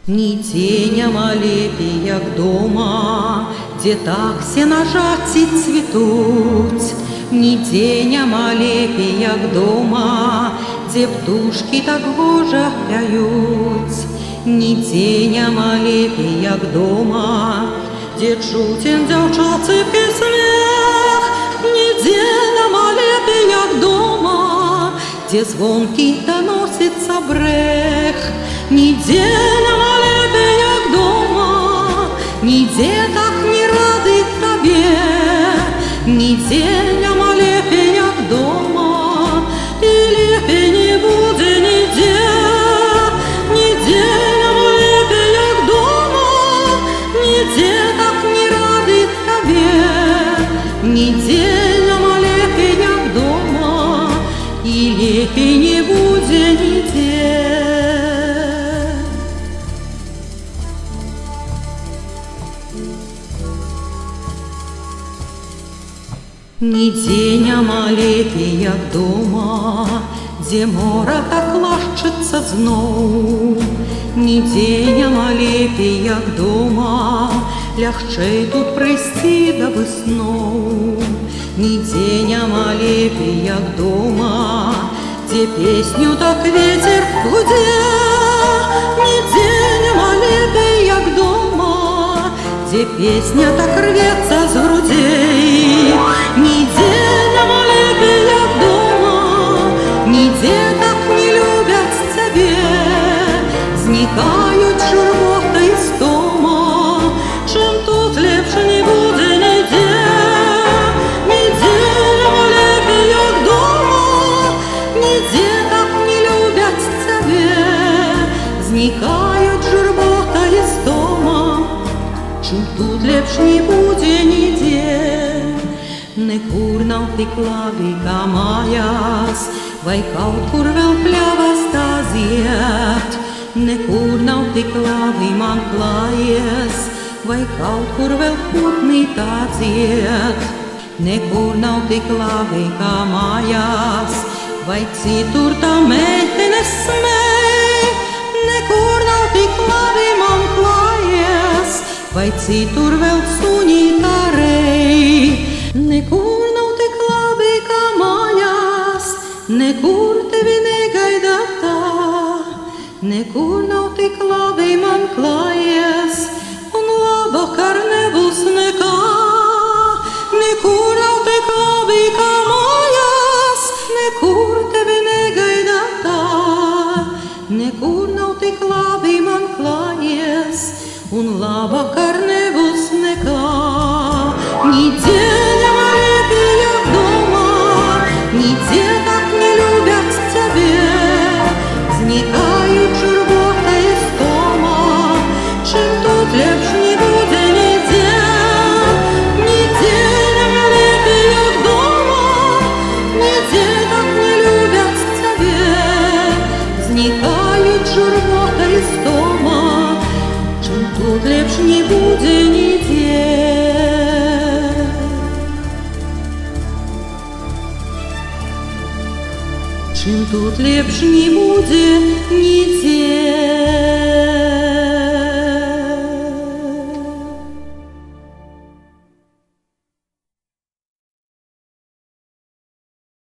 Нідзе няма лепей, як дома, дзе так сенажаці цвітуць. Нідзе няма лепей, як дома, дзе птушкі так гожа пяюць. Нідзе няма лепей, як дома, дзе чуцен дзяўчацы смех. Нідзе няма лепей, як дома, дзе звонкі даносіцца брэх. Нідзе няма лепей, як дома, нідзе так не рады табе. Нідзе няма лепей, як дома, і лепей не будзе нідзе. Нідзе няма лепей, як дома, нідзе так не рады табе. Нідзе няма лепей, як дома, і лепей не будзе нідзе. Нідзе няма лепей, як дома, дзе мора так лашчыцца зноў. Нідзе няма лепей, як дома, лягчэй тут прыйсці да высноў. Нідзе няма лепей, як дома, дзе песню так ветер гудзе. Нідзе няма лепей, як дома, дзе песня так рвецца з грудзей. Нідзе няма лепей, як дома, нідзе так не любяць цябе. Знікаюць журбота і стома, чым тут лепш не будзе нідзе. Нідзе няма лепей, як дома, нідзе так не любяць цябе. Знікаюць журбота і стома, чым тут лепш не будзе нідзе. Ne kur nav tik labi kā mājās, vai kaut kur vēl pļavas tā ziet. Nekur nav tik labi man klājies, vai kaut kur vēl putni tā dzied. Nekur nav tik labi kā mājās, vai citur tā meitene smej. Nekur nav tik labi man klājies, vai citur vēl sunītā rej. Nekur nav tik labi kā mājās, nekur tevi negaida tā. Nekur nav tik labi man klājies, un labvakar nebūs nekā. Nekur nav tik labi kā mājās, nekur tevi negaida tā. Nekur nav tik labi man klājies, un labvakar nebūs nekā. Nidze няма лепей, як дома, нідзе так не любяць цябе. Знікаюць журбота і стома, чым тут лепш не будзе нідзе. Нідзе няма лепей, як дома, нідзе так не любяць цябе. Знікаюць журбота і стома, чым тут лепш не будзе нідзе. Чым тут лепш не будзе нідзе.